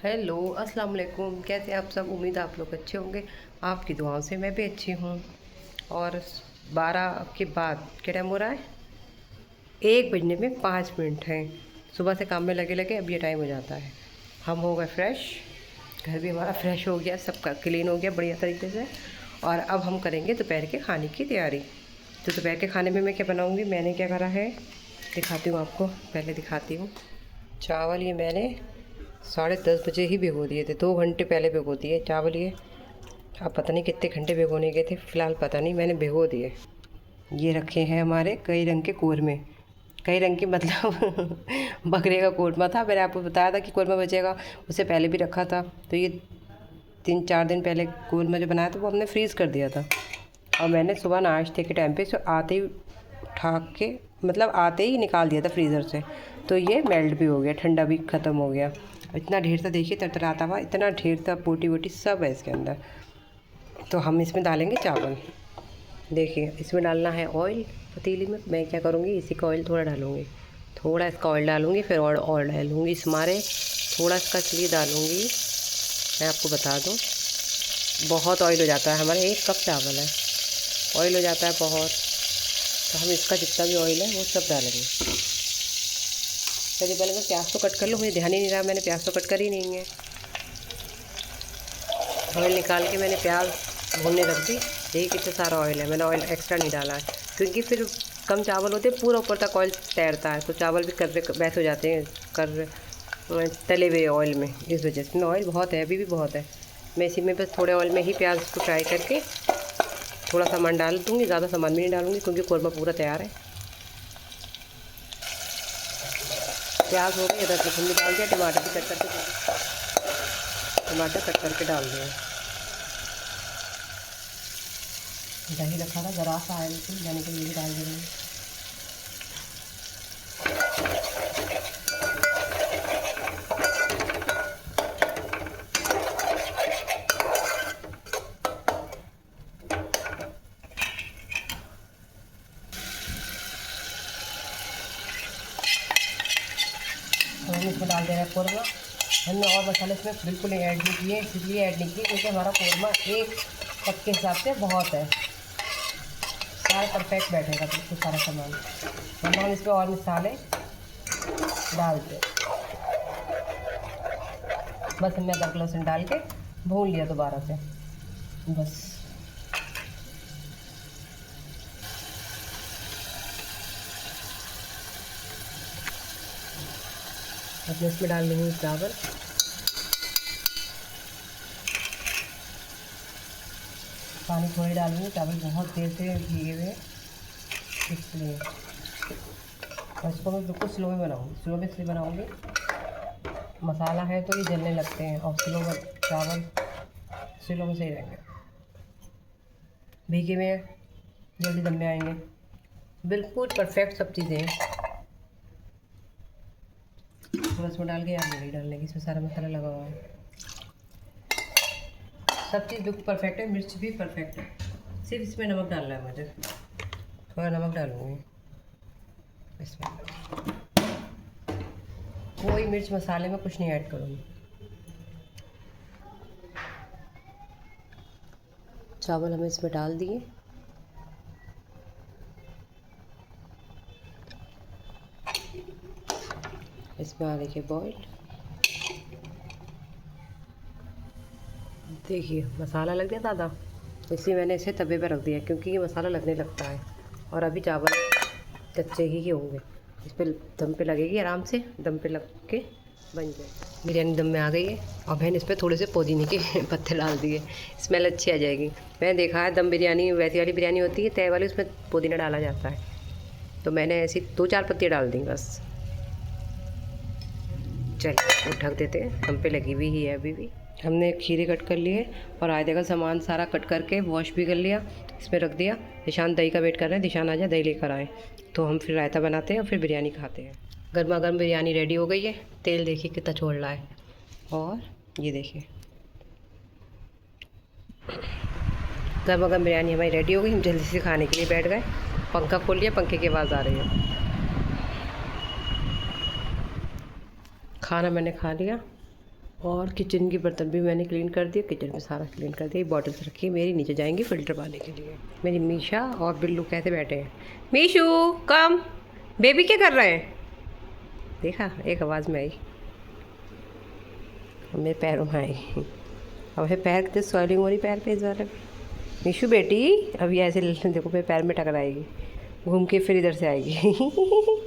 Hello अस्सलाम वालेकुम। कैसे आप सब? उम्मीद है आप लोग अच्छे होंगे। आपकी दुआओं से मैं भी अच्छी हूँ। और 12 के बाद क्या टाइम हो रहा है? 1 बजने में 5 मिनट हैं। सुबह से काम में लगे लगे अब ये टाइम हो जाता है। हम हो गए फ्रेश, घर भी हमारा फ्रेश हो गया, सबका क्लीन हो गया बढ़िया तरीके से। और अब हम करेंगे दोपहर के खाने की तैयारी। तो दोपहर के खाने में मैं क्या बनाऊँगी, मैंने क्या करा है दिखाती हूँ आपको। पहले दिखाती हूँ। चावल ये मैंने 10:30 बजे ही भिगो दिए थे, 2 घंटे पहले भिगो दिए चावल ये। अब पता नहीं कितने घंटे भिगोने के थे, फ़िलहाल पता नहीं, मैंने भिगो दिए। ये रखे हैं हमारे कई रंग के कौरमे। कई रंग के मतलब बकरे का कौरमा था, मैंने आपको बताया था कि कौरमा बचेगा, उससे पहले भी रखा था। तो ये 3-4 दिन पहले कौरमा जो बनाया था वो हमने फ्रीज़ कर दिया था। और मैंने सुबह नाश्ते के टाइम पे इसे आते ही उठा के मतलब आते ही निकाल दिया था फ्रीज़र से। तो ये मेल्ट भी हो गया, ठंडा भी ख़त्म हो गया। इतना ढेर सा देखिए तरतराता हुआ, इतना ढेर सा बोटी वोटी सब है इसके अंदर। तो हम इसमें डालेंगे चावल। देखिए इसमें डालना है ऑयल पतीली में। मैं क्या करूँगी, इसी का ऑयल थोड़ा डालूँगी, थोड़ा इसका ऑयल डालूँगी, फिर और डालूँगी इस मारे थोड़ा इसका इसलिए डालूँगी, मैं आपको बता दूँ बहुत ऑयल हो जाता है हमारा। 1 कप चावल है, ऑयल हो जाता है बहुत। तो हम इसका जितना भी ऑयल है वो सब डालेंगे। चलिए पहले मैं प्याज तो कट कर लूँ, मुझे ध्यान ही नहीं रहा मैंने प्याज तो कट कर ही नहीं है। ऑयल निकाल के मैंने प्याज भूनने रख दी। देखिए कितना सारा ऑयल है, मैंने ऑयल एक्स्ट्रा नहीं डाला है क्योंकि फिर कम चावल होते पूरा ऊपर तक ऑयल तैरता है, तो चावल भी कर वैसे हो जाते हैं तले हुए ऑयल में। इस वजह से ऑयल बहुत है, अभी भी बहुत है। मैं इसी में बस थोड़े ऑयल में ही प्याज को फ्राई करके थोड़ा सामान डाल दूँगी, ज़्यादा सामान भी नहीं डालूँगी क्योंकि कौरमा पूरा तैयार है। प्याज हो गई, अदरक लहसुन भी डाल दिया, टमाटर भी कट करके डाल दिए। दही रखा था ज़रा सा आयल से, यानी कि ये भी डाल देंगे। तो हम इसमें डाल दे रहे हैं कौरमा। हमने और मसाले इसमें बिल्कुल ऐड नहीं किए, इसलिए ऐड नहीं किए क्योंकि हमारा कौरमा 1 कप के हिसाब से बहुत है, सारा परफेक्ट बैठेगा बिल्कुल सारा सामान। वरना हम इसमें और मसाले डालते, बस हमने अदरक लहसुन डाल के भून लिया दोबारा से बस। अपने इसमें डाल देंगे चावल। पानी थोड़ी डालूंगी, चावल बहुत देर से भीगे हुए इसलिए। और इसको मैं बिल्कुल स्लो में बनाऊँगी, स्लो में इसलिए बनाऊँगी, मसाला है तो ये जलने लगते हैं और स्लो में चावल स्लो में सही रहेंगे। भीगे हुए जल्दी दम में आएंगे, बिल्कुल परफेक्ट सब चीज़ें हैं। थोड़ा इसमें डाल के याद नहीं डालने की, इसमें सारा मसाला लगा हुआ है, सब चीज़ बिल्कुल परफेक्ट है। मिर्च भी परफेक्ट है, सिर्फ इसमें नमक डालना है मुझे, थोड़ा नमक डालूँगी इसमें। कोई मिर्च मसाले में कुछ नहीं ऐड करूँगी। चावल हमें इसमें डाल दिए, इसमें आ देखिए बॉयल। देखिए मसाला लग गया ज़्यादा, इसलिए मैंने इसे तवे पर रख दिया क्योंकि ये मसाला लगने लगता है। और अभी चावल कच्चे ही होंगे, इस पर दम पे लगेगी, आराम से दम पे लग के बन जाए। बिरयानी दम में आ गई है और मैंने इस पर थोड़े से पुदीने के पत्ते डाल दिए, स्मेल अच्छी आ जाएगी। मैंने देखा है दम बिरयानी वैसी वाली बिरयानी होती है तय वाली, उसमें पुदीना डाला जाता है, तो मैंने ऐसी 2-4 पत्ती डाल दी बस। चलिए वो ढक देते हैं, दम पे लगी हुई ही है अभी भी। हमने खीरे कट कर लिए और आधे का सामान सारा कट करके वॉश भी कर लिया, इसमें रख दिया। निशान दही का वेट कर रहे हैं, निशान आ जाए दही लेकर आए तो हम फिर रायता बनाते हैं और फिर बिरयानी खाते हैं। गर्मा गर्म बिरयानी रेडी हो गई है। तेल देखिए कितना छोड़ रहा है, और ये देखिए गर्मा गर्म बिरयानी हमारी रेडी हो गई। हम जल्दी से खाने के लिए बैठ गए, पंखा खोल लिया, पंखे की आवाज़ आ रही है। खाना मैंने खा लिया और किचन के बर्तन भी मैंने क्लीन कर दिया, किचन में सारा क्लीन कर दिया। बॉटल्स रखी है मेरी, नीचे जाएंगी फ़िल्टर पाने के लिए। मेरी मीशा और बिल्लू कैसे बैठे हैं। मीशू कम, बेबी क्या कर रहे हैं? देखा, एक आवाज़ में आई, मेरे पैरों में आई। अब है पैर कितने स्वेलिंग हो रही पैर पे इस बार। मीशू बेटी अभी ऐसे देखो मेरे पैर में टकराएगी, घूम के फिर इधर से आएगी।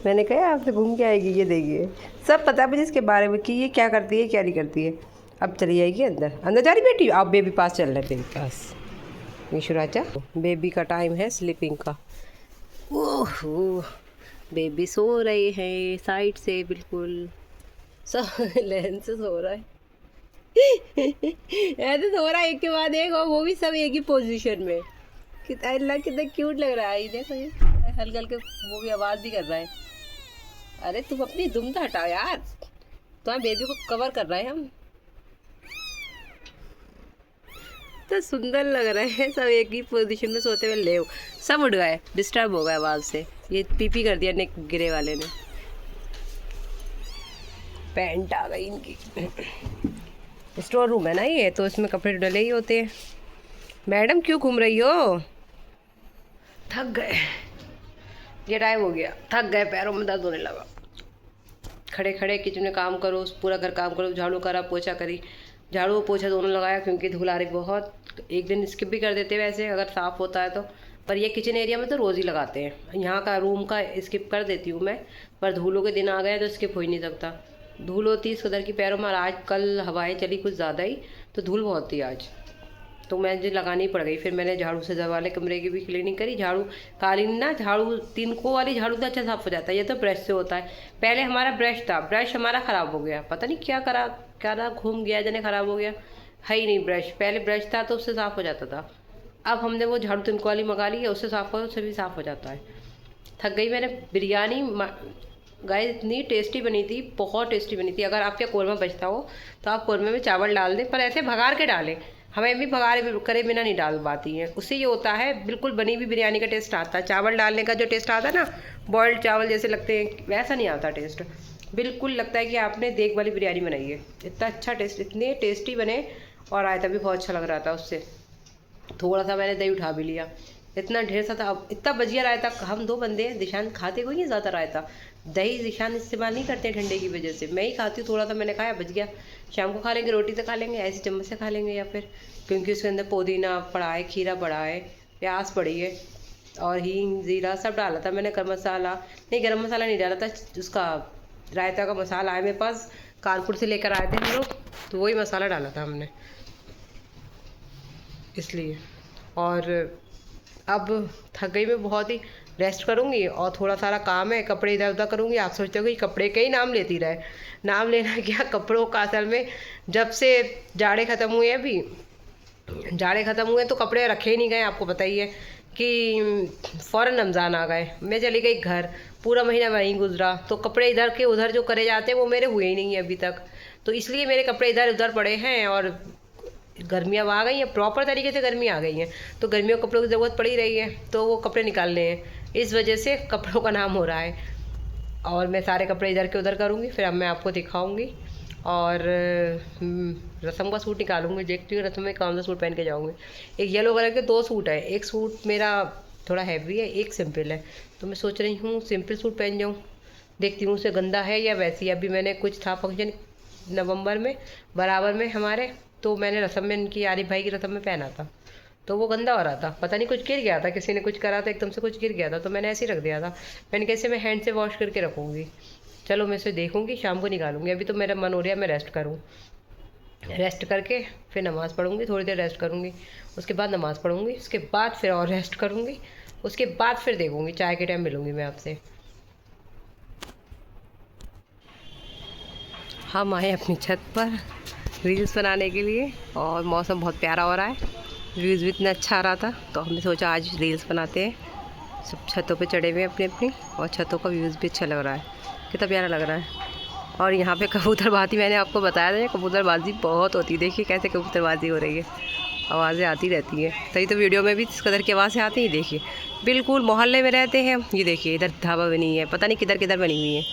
मैंने कहा आपसे घूम के आएगी, ये देखिए सब पता है मुझे इसके बारे में कि ये क्या करती है क्या नहीं करती है। अब चली जाएगी अंदर, अंदर जा रही बेटी। आप बेबी पास चल रहे हैं, बेबी पास। मीशू राजा, बेबी का टाइम है स्लीपिंग का। ओह बेबी सो रहे हैं साइड से, बिल्कुल सब लेन से सो रहा है। ऐसे सो रहा है एक के बाद एक, और वो भी सब एक ही पोजीशन में। कितना क्यूट लग रहा है। देखो ये हल्के हल्के वो भी आवाज़ भी कर रहा है। अरे तुम अपनी दुम तो हटाओ यार, तुम्हारे बेबी को कवर कर रहे हैं हम। तो सुंदर लग रहे हैं सब एक ही पोजीशन में सोते हुए। ले सब उठ गए, डिस्टर्ब हो गए आवाज़ से। ये पीपी कर दिया ने गिरे वाले ने। पैंट आ गई इनकी। स्टोर रूम है ना ये, तो इसमें कपड़े डले ही होते हैं। मैडम क्यों घूम रही हो? थक गए, ये टाइम हो गया, थक गए, पैरों में दर्द होने लगा। खड़े खड़े किचन में काम करो, पूरा घर काम करो, झाड़ू करा पोछा करी, झाड़ू पोछा दोनों लगाया क्योंकि धूल आ रही बहुत। एक दिन स्किप भी कर देते वैसे अगर साफ़ होता है तो, पर ये किचन एरिया में तो रोज़ ही लगाते हैं। यहाँ का रूम का स्किप कर देती हूँ मैं, पर धूलों के दिन आ गए तो स्किप हो ही नहीं सकता। धूल होती है इस कदर की पैरों में, और आज कल हवाएं चली कुछ ज़्यादा ही, तो धूल बहुत थी आज, तो मुझे लगानी पड़ गई। फिर मैंने झाड़ू से वाले कमरे की भी क्लीनिंग करी। झाड़ू कालीन ना, झाड़ू तिनको वाली झाड़ू तो अच्छा साफ हो जाता है, ये तो ब्रश से होता है। पहले हमारा ब्रश था, ब्रश हमारा ख़राब हो गया, पता नहीं क्या करा, क्या ना घूम गया जने ख़राब हो गया, है ही नहीं ब्रश। पहले ब्रश था तो उससे साफ़ हो जाता था, अब हमने वो झाड़ू तिनको वाली मंगा ली है, उससे साफ़ करो उससे भी साफ़ हो जाता है। थक गई मैंने। बिरयानी गाइस इतनी टेस्टी बनी थी, बहुत टेस्टी बनी थी। अगर आपके कौरमा बचता हो तो आप कौरमे में चावल डाल दें, पर ऐसे भगार के डालें। हमें भी भगारे करे बिना नहीं डाल पाती हैं, उससे ये होता है बिल्कुल बनी हुई बिरयानी का टेस्ट आता है। चावल डालने का जो टेस्ट आता है ना, बॉइल्ड चावल जैसे लगते हैं वैसा नहीं आता टेस्ट। बिल्कुल लगता है कि आपने देग वाली बिरयानी बनाई है। इतना अच्छा टेस्ट, इतने टेस्टी बने, और रायता भी बहुत अच्छा लग रहा था उससे। थोड़ा सा मैंने दही उठा भी लिया, इतना ढेर सा था। अब इतना बजिया रायता, हम 2 बंदे हैं, दिशान खाते कोई नहीं ज़्यादा रायता, दही दिशान इस्तेमाल नहीं करते ठंडे की वजह से, मैं ही खाती हूँ। थोड़ा सा मैंने खाया, बच गया, शाम को खा लेंगे, रोटी से खा लेंगे, ऐसे चम्मच से खा लेंगे, या फिर क्योंकि उसके अंदर पुदीना पड़ा है, खीरा पड़ा है, प्याज पड़ी है, और हींग जीरा सब डाला था मैंने। गरम मसाला नहीं, गरम मसाला नहीं डाला था, उसका रायता का मसाला है मेरे पास, कानपुर से लेकर आए थे हम लोग, तो वही मसाला डाला था हमने इसलिए। और अब थक गई मैं बहुत ही, रेस्ट करूँगी, और थोड़ा सारा काम है, कपड़े इधर उधर करूँगी। आप सोचते हो कि कपड़े के ही नाम लेती रहे, नाम लेना क्या, कपड़ों का असल में जब से जाड़े ख़त्म हुए, अभी जाड़े ख़त्म हुए तो कपड़े रखे ही नहीं गए। आपको पता ही है कि फ़ौरन रमज़ान आ गए, मैं चली गई घर, पूरा महीना वहीं गुजरा, तो कपड़े इधर के उधर जो करे जाते हैं वो मेरे हुए ही नहीं है अभी तक, तो इसलिए मेरे कपड़े इधर उधर पड़े हैं। और गर्मियाँ आ गई हैं, प्रॉपर तरीके से गर्मी आ गई हैं, तो गर्मियों कपड़ों की ज़रूरत पड़ी रही है, तो वो कपड़े निकालने हैं, इस वजह से कपड़ों का नाम हो रहा है। और मैं सारे कपड़े इधर के उधर करूँगी, फिर अब मैं आपको दिखाऊँगी। और रस्म का सूट निकालूंगी, देखती हूँ रस्म में कौन सा सूट पहन के जाऊँगी। एक येलो कलर के 2 सूट है, एक सूट मेरा थोड़ा हैवी है, एक सिंपल है, तो मैं सोच रही हूँ सिंपल सूट पहन जाऊँ। देखती हूँ उसे गंदा है या वैसी। अभी मैंने कुछ था फंक्शन नवंबर में बराबर में हमारे, तो मैंने रस्म में इनकी आरिफ भाई की रस्म में पहना था, तो वो गंदा हो रहा था, पता नहीं कुछ गिर गया था, किसी ने कुछ करा था, एकदम से कुछ गिर गया था, तो मैंने ऐसे ही रख दिया था। मैंने कैसे मैं हैंड से वॉश करके रखूँगी। चलो मैं इसे देखूँगी, शाम को निकालूंगी। अभी तो मेरा मन हो रहा है मैं रेस्ट करूँ, रेस्ट करके फिर नमाज़ पढ़ूँगी, थोड़ी देर रेस्ट करूँगी, उसके बाद नमाज़ पढ़ूँगी, उसके बाद फिर और रेस्ट करूँगी, उसके बाद फिर देखूँगी, चाय के टाइम मिलूँगी मैं आपसे। हम आए अपनी छत पर रील्स बनाने के लिए, और मौसम बहुत प्यारा हो रहा है, व्यूज़ भी इतना अच्छा आ रहा था, तो हमने सोचा आज रील्स बनाते हैं। सब छतों पे चढ़े हुए हैं अपनी अपनी, और छतों का व्यूज़ भी अच्छा लग रहा है, कितना प्यारा लग रहा है। और यहाँ पे कबूतरबाजी मैंने आपको बताया था, कबूतरबाजी बहुत होती है, देखिए कैसे कबूतरबाजी हो रही है, आवाज़ें आती रहती हैं, सही तो वीडियो में भी इस कदर की आवाज़ें आती हैं। देखिए बिल्कुल मोहल्ले में रहते हैं, ये देखिए इधर ढाबा बनी है, पता नहीं किधर किधर बनी हुई है।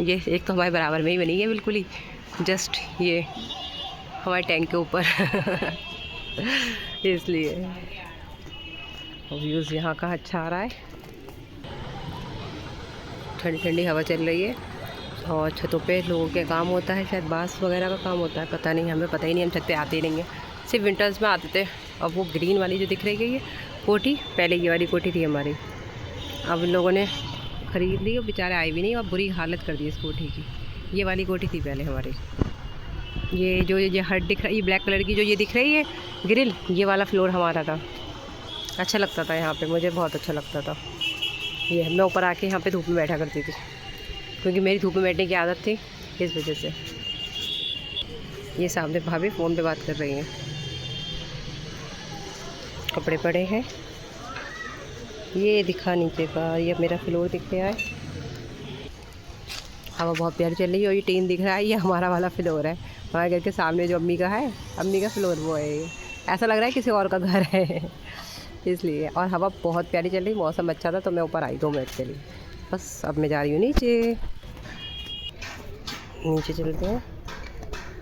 ये एक तो हमारे बराबर में ही बनी है बिल्कुल ही, जस्ट ये हमारे टैंक के ऊपर इसलिए व्यूज़ यहाँ का अच्छा आ रहा है। ठंडी ठंडी हवा चल रही है और छतों पे लोगों के काम होता है, शायद बांस वगैरह का काम होता है, पता नहीं, हमें पता ही नहीं, हम छत पे आते ही नहीं हैं, सिर्फ विंटर्स में आते थे। अब वो ग्रीन वाली जो दिख रही है ये कोठी, पहले ये वाली कोठी थी हमारी, अब इन लोगों ने ख़रीद ली और बेचारे आए भी नहीं और बुरी हालत कर दी इस कोठी की। ये वाली कोठी थी पहले हमारी। ये जो ये हट दिख रही है ब्लैक कलर की जो ये दिख रही है ग्रिल, ये वाला फ्लोर हमारा था। अच्छा लगता था यहाँ पे, मुझे बहुत अच्छा लगता था। ये मैं ऊपर आके यहाँ पे धूप में बैठा करती थी, क्योंकि मेरी धूप में बैठने की आदत थी, इस वजह से। ये सामने भाभी फ़ोन पे बात कर रही हैं। कपड़े पड़े हैं, ये दिखा नीचे का, ये मेरा फ्लोर दिख रहा है, हवा बहुत प्यारी चल रही है। और ये टीन दिख रहा है, ये हमारा वाला फ्लोर है, हमारे घर के सामने जो अम्मी का है, अम्मी का फ्लोर वो है। ये ऐसा लग रहा है किसी और का घर है इसलिए। और हवा बहुत प्यारी चल रही, मौसम अच्छा था तो मैं ऊपर आई 2 मिनट के लिए बस। अब मैं जा रही हूँ नीचे चलते हैं।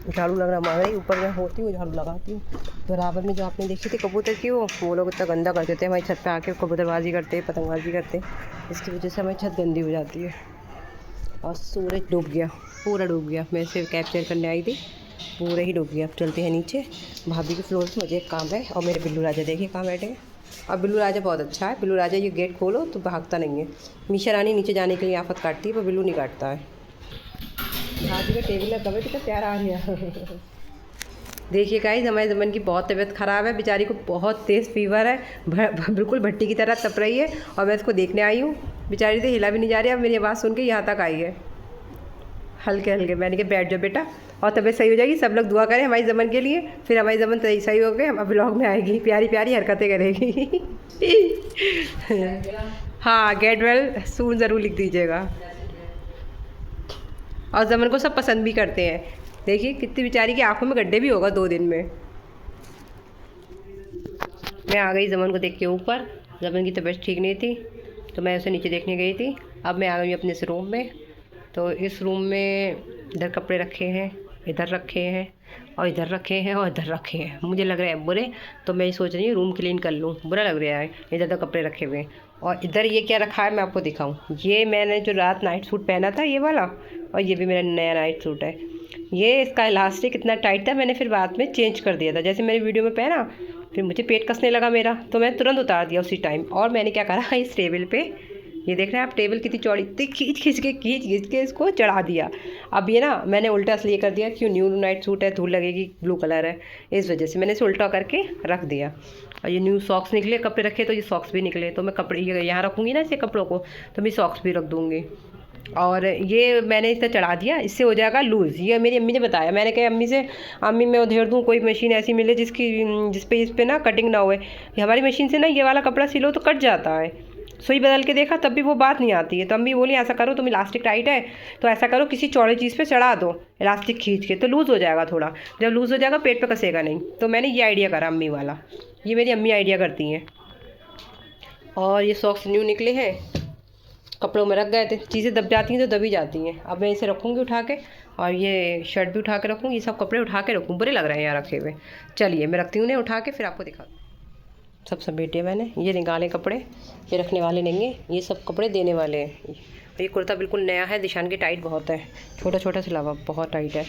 झाड़ू लग रहा हमारे ऊपर मैं होती हूँ, झाड़ू लगाती हूँ। बराबर में जो आपने देखी थी कबूतर की, वो लोग इतना गंदा करते थे, हमारी छत पे आके कबूतरबाजी करते, पतंगबाजी करते, इसकी वजह से हमारी छत गंदी हो जाती है। और सूरज डूब गया, पूरा डूब गया, मैं इसे कैप्चर करने आई थी, पूरा ही डूब गया। अब चलते हैं नीचे भाभी के फ्लोर पे, मुझे एक काम है। और मेरे बिल्लू राजा देखिए कहाँ बैठे हैं। और बिल्लू राजा बहुत अच्छा है, बिल्लू राजा ये गेट खोलो तो भागता नहीं है। मीशा रानी नीचे जाने के लिए आफत काटती है, पर बिल्लू नहीं काटता है। भाभी का टेबल लगा हुआ, कितना प्यारा आ गया देखिए गाइस, हमारे ज़मन की बहुत तबीयत ख़राब है, बेचारी को बहुत तेज़ फीवर है, बिल्कुल भट्टी की तरह तप रही है। और मैं इसको देखने आई हूँ, बेचारी तो हिला भी नहीं जा रही। अब मेरी आवाज़ सुन के यहाँ तक आई है, हल्के हल्के। मैंने कहा बैठ जाओ बेटा और तबीयत सही हो जाएगी। सब लोग दुआ करें हमारी ज़मन के लिए, फिर हमारी ज़मन सही हो गए, हम ब्लॉग में आएगी, प्यारी प्यारी हरकतें करेगी हाँ, गेट वेल सून ज़रूर लिख दीजिएगा। और ज़मन को सब पसंद भी करते हैं। देखिए कितनी बेचारी की आंखों में गड्ढे भी होगा 2 दिन में। मैं आ गई ज़मन को देख के ऊपर, ज़मन की तबीयत ठीक नहीं थी तो मैं उसे नीचे देखने गई थी। अब मैं आ गई अपने इस रूम में। तो इस रूम में इधर कपड़े रखे हैं, इधर रखे हैं, और इधर रखे हैं, और इधर रखे हैं। मुझे लग रहा है बुरे, तो मैं सोच रही हूँ रूम क्लीन कर लूँ, बुरा लग रहा है इधर तो कपड़े रखे हुए। और इधर ये क्या रखा है मैं आपको दिखाऊँ। ये मैंने जो रात नाइट सूट पहना था ये वाला, और ये भी मेरा नया नाइट सूट है। ये इसका इलास्टिक इतना टाइट था, मैंने फिर बाद में चेंज कर दिया था। जैसे मेरी वीडियो में पहना, फिर मुझे पेट कसने लगा मेरा, तो मैं तुरंत उतार दिया उसी टाइम। और मैंने क्या करा, इस टेबल पे, ये देख रहे हैं आप टेबल कितनी चौड़ी थी, खींच के इसको चढ़ा दिया। अब ये ना मैंने उल्टा इसलिए कर दिया, क्यों न्यू नाइट सूट है, धूल लगेगी, ब्लू कलर है, इस वजह से मैंने इसे उल्टा करके रख दिया। और ये न्यू सॉक्स निकले, कपड़े रखे तो ये सॉक्स भी निकले, तो मैं कपड़े यहाँ रखूँगी ना इसे कपड़ों को, तो मैं सॉक्स भी रख दूँगी। और ये मैंने इसे चढ़ा दिया, इससे हो जाएगा लूज़। ये मेरी अम्मी ने बताया, मैंने कहा अम्मी से, अम्मी मैं उधेड़ दूँ कोई मशीन ऐसी मिले जिस पे ना कटिंग ना होए। हमारी मशीन से ना ये वाला कपड़ा सिलो तो कट जाता है, सुई बदल के देखा तब भी वो बात नहीं आती है। तो अम्मी बोली ऐसा करो, तुम इलास्टिक टाइट है तो ऐसा करो किसी चौड़ी चीज़ पे चढ़ा दो इलास्टिक खींच के, तो लूज़ हो जाएगा थोड़ा, जब लूज़ हो जाएगा पेट पे कसेगा नहीं। तो मैंने ये आइडिया करा अम्मी वाला, ये मेरी अम्मी आइडिया करती हैं। और ये सॉक्स न्यू निकले हैं, कपड़ों में रख गए थे, चीज़ें दब जाती हैं तो दबी जाती हैं। अब मैं इसे रखूँगी उठा के, और ये शर्ट भी उठा के रखूँगी, ये सब कपड़े उठा के रखूँ, बुरे लग रहे हैं यहाँ रखे हुए। चलिए मैं रखती हूँ उन्हें उठा के, फिर आपको दिखा। सब समेटे मैंने, ये निकाले कपड़े, ये रखने वाले नहीं है, ये सब कपड़े देने वाले हैं। ये कुर्ता बिल्कुल नया है, दिशान की टाइट बहुत है, छोटा छोटा सिलावा बहुत टाइट है,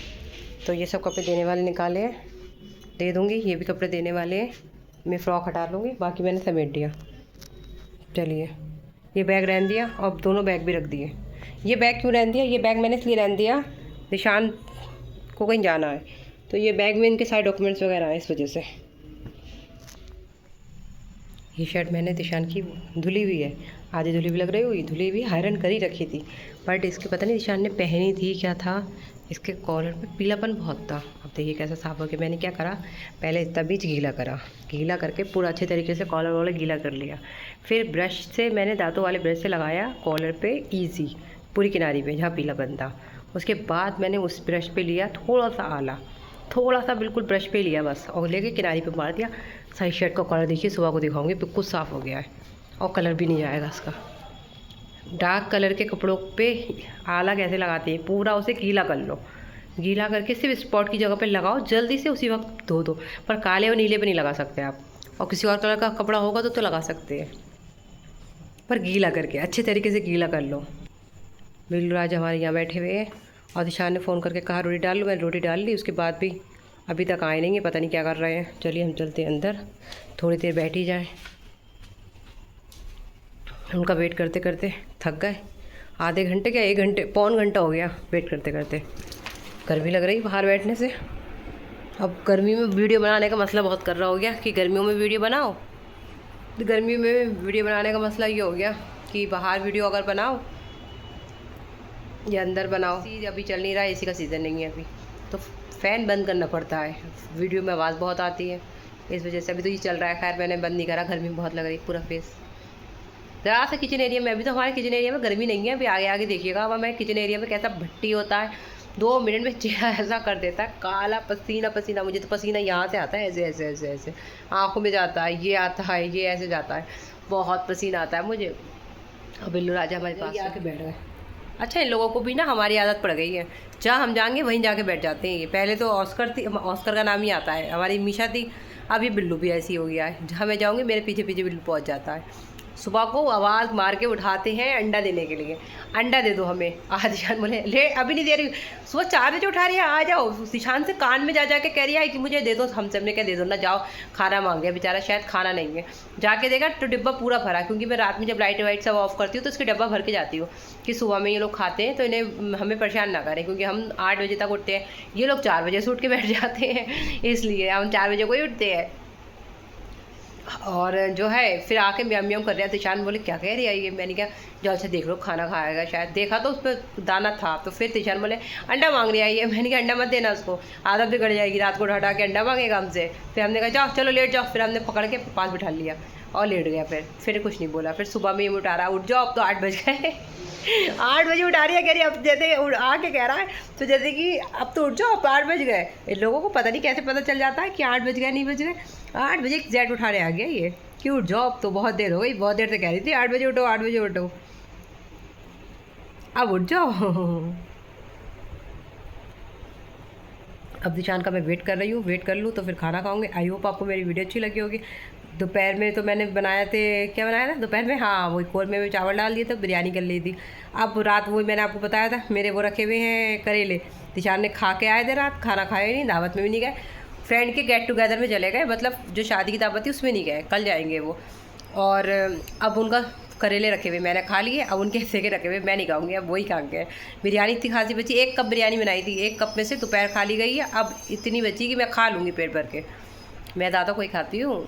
तो ये सब कपड़े देने वाले निकाले हैं, दे दूँगी। ये भी कपड़े देने वाले हैं, मैं फ़्रॉक हटा लूँगी, बाकी मैंने समेट दिया। चलिए ये बैग रहने दिया, और दोनों बैग भी रख दिए। ये बैग क्यों रहने दिया, ये बैग मैंने इसलिए रहने दिया, निशान को कहीं जाना है तो ये बैग में इनके सारे डॉक्यूमेंट्स वगैरह हैं, इस वजह से। ये शर्ट मैंने निशान की धुली हुई है, आधी धुली भी लग रही हुई, धुली हुई आयरन करी रखी थी, बट इसके पता नहीं निशान ने पहनी थी क्या था, इसके कॉलर पे पीलापन बहुत था। अब देखिए कैसा साफ हो गया। मैंने क्या करा, पहले तबीज गीला करा, गीला करके पूरा अच्छे तरीके से कॉलर वॉलर गीला कर लिया। फिर ब्रश से मैंने दांतों वाले ब्रश से लगाया कॉलर पे ईजी, पूरी किनारी पे जहाँ पीलापन था। उसके बाद मैंने उस ब्रश पे लिया थोड़ा सा आला, थोड़ा सा बिल्कुल ब्रश पे लिया बस, और लेके किनारी पे मार दिया। सारी शर्ट का कलर देखिए, सुबह को दिखाऊंगी, बिल्कुल साफ़ हो गया है और कलर भी नहीं जाएगा इसका। डार्क कलर के कपड़ों पे आला कैसे लगाते हैं, पूरा उसे गीला कर लो, गीला करके सिर्फ स्पॉट की जगह पे लगाओ, जल्दी से उसी वक्त धो दो। पर काले और नीले पे नहीं लगा सकते आप, और किसी और कलर का कपड़ा होगा तो लगा सकते हैं, पर गीला करके अच्छे तरीके से गीला कर लो। बिल्लू राज हमारे यहाँ बैठे हुए हैं और दिशान ने फ़ोन करके कहा रोटी डाल लो, मैंने रोटी डाल ली, उसके बाद भी अभी तक आए नहीं है, पता नहीं क्या कर रहे हैं। चलिए हम चलते हैं अंदर, थोड़ी देर बैठ ही जाएँ। उनका वेट करते करते थक गए, आधे घंटे क्या 1 घंटे पौन घंटा हो गया वेट करते करते। गर्मी लग रही बाहर बैठने से। अब गर्मी में वीडियो बनाने का मसला बहुत कर रहा हो गया कि गर्मियों में वीडियो बनाओ, तो गर्मी में वीडियो बनाने का मसला ये हो गया कि बाहर वीडियो अगर बनाओ या अंदर बनाओ। अभी चल नहीं रहा, एसी का सीज़न नहीं है अभी, तो फ़ैन बंद करना पड़ता है, वीडियो में आवाज़ बहुत आती है, इस वजह से अभी तो ये चल रहा है। खैर मैंने बंद नहीं करा, गर्मी बहुत लग रही पूरा फेस। ज़रा सा किचन एरिया में, अभी तो हमारे किचन एरिया में गर्मी नहीं है, अभी आगे आगे देखिएगा अब हमें किचन एरिया में कैसा भट्टी होता है, 2 मिनट में चेहरा ऐसा कर देता है काला पसीना पसीना। मुझे तो पसीना यहाँ से आता है, ऐसे ऐसे ऐसे ऐसे आँखों में जाता है, ये आता है, ये ऐसे जाता है, बहुत पसीना आता है मुझे। अब बिल्लू राजा हमारे पास आके बैठ गए। अच्छा, इन लोगों को भी ना हमारी आदत पड़ गई है, जहाँ हम जाएंगे वहीं जाके बैठ जाते हैं। ये पहले तो ऑस्कर थी, ऑस्कर का नाम ही आता है, हमारी मीशा थी, अब ये बिल्लू भी ऐसी हो गया है, जहाँ मैं जाऊँगी मेरे पीछे पीछे बिल्लू पहुँच जाता है। सुबह को आवाज़ मार के उठाते हैं अंडा देने के लिए, अंडा दे दो हमें। आज ईशान बोले ले अभी नहीं दे रही, सुबह 4 बजे उठा रही है, आ जाओ। ईशान से कान में जा जाके कह रही है कि मुझे दे दो, हम सब ने क्या दे दो ना, जाओ खाना मांग गया बेचारा, शायद खाना नहीं है। जाके देखा तो डिब्बा पूरा भरा, क्योंकि मैं रात में जब लाइट वाइट सब ऑफ करती हूँ तो उसके डब्बा भर के जाती हूँ कि सुबह में ये लोग खाते हैं तो इन्हें हमें परेशान ना करें, क्योंकि हम 8 बजे तक उठते हैं, ये लोग 4 बजे से उठ के बैठ जाते हैं, इसलिए हम 4 बजे को ही उठते हैं। और जो है फिर आके म्याम म्याम कर रहे हैं, तो ईशान बोले क्या कह रही है ये, मैंने कहा जाओ अच्छा देख लो खाना खाएगा शायद, देखा तो उस पर दाना था, तो फिर ईशान बोले अंडा मांग रही है ये, मैंने कहा अंडा मत देना उसको, आदत बिगड़ जाएगी, रात को उठा के अंडा मांगेगा हमसे। फिर हमने कहा जाओ चलो लेट जाओ, फिर हमने पकड़ के पास बिठा लिया और लेट गया, फिर कुछ नहीं बोला। फिर सुबह में ये उठा रहा उठ जाओ, अब तो 8 बज गए 8 बजे उठा रही है, कह रही अब जैसे आके कह रहा है तो जैसे कि अब तो उठ जाओ, अब 8 बज गए। इन लोगों को पता नहीं कैसे पता चल जाता है कि 8 बज गए नहीं बज गए, 8 बजे एग्जैक्ट उठाने आ गया ये कि उठ जाओ, अब तो बहुत देर हो गई, बहुत देर से कह रही थी 8 बजे उठो 8 बजे उठो, अब उठ जाओ। अब दिशान का मैं वेट कर रही हूँ, वेट कर लूँ तो फिर खाना खाऊंगे। आई होप आपको मेरी वीडियो अच्छी लगी होगी। दोपहर में तो मैंने बनाया थे, क्या बनाया था दोपहर में, हाँ वही कौरमे में चावल डाल दिए थे, बिरयानी कर ली थी। अब रात वही मैंने आपको बताया था, मेरे वो रखे हुए हैं करेले, दिशान ने खा के आए थे रात, खाना खाया ही नहीं, दावत में भी नहीं गए, फ्रेंड के गेट टुगेदर में चले गए, मतलब जो शादी की दावत थी उसमें नहीं गए, कल जाएंगे वो। और अब उनका करेले रखे हुए मैंने खा लिए, अब उनके हिस्से के रखे हुए मैं नहीं खाऊंगी, अब वही खाएंगे। बिरयानी इतनी खासी बची, 1 कप बिरयानी बनाई थी, 1 कप में से दोपहर खा ली गई है, अब इतनी बची कि मैं खा लूँगी पेट भर के, मैं ज़्यादा कोई खाती हूँ।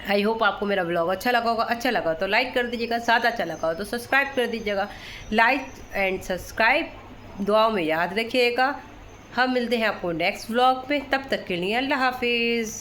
आई होप आपको मेरा ब्लॉग अच्छा लगा होगा, अच्छा लगा तो लाइक कर दीजिएगा, ज़्यादा अच्छा लगा हो तो सब्सक्राइब कर दीजिएगा। लाइक एंड सब्सक्राइब दुआओं में याद रखिएगा। हम मिलते हैं आपको नेक्स्ट व्लॉग पे, तब तक के लिए अल्लाह हाफिज़।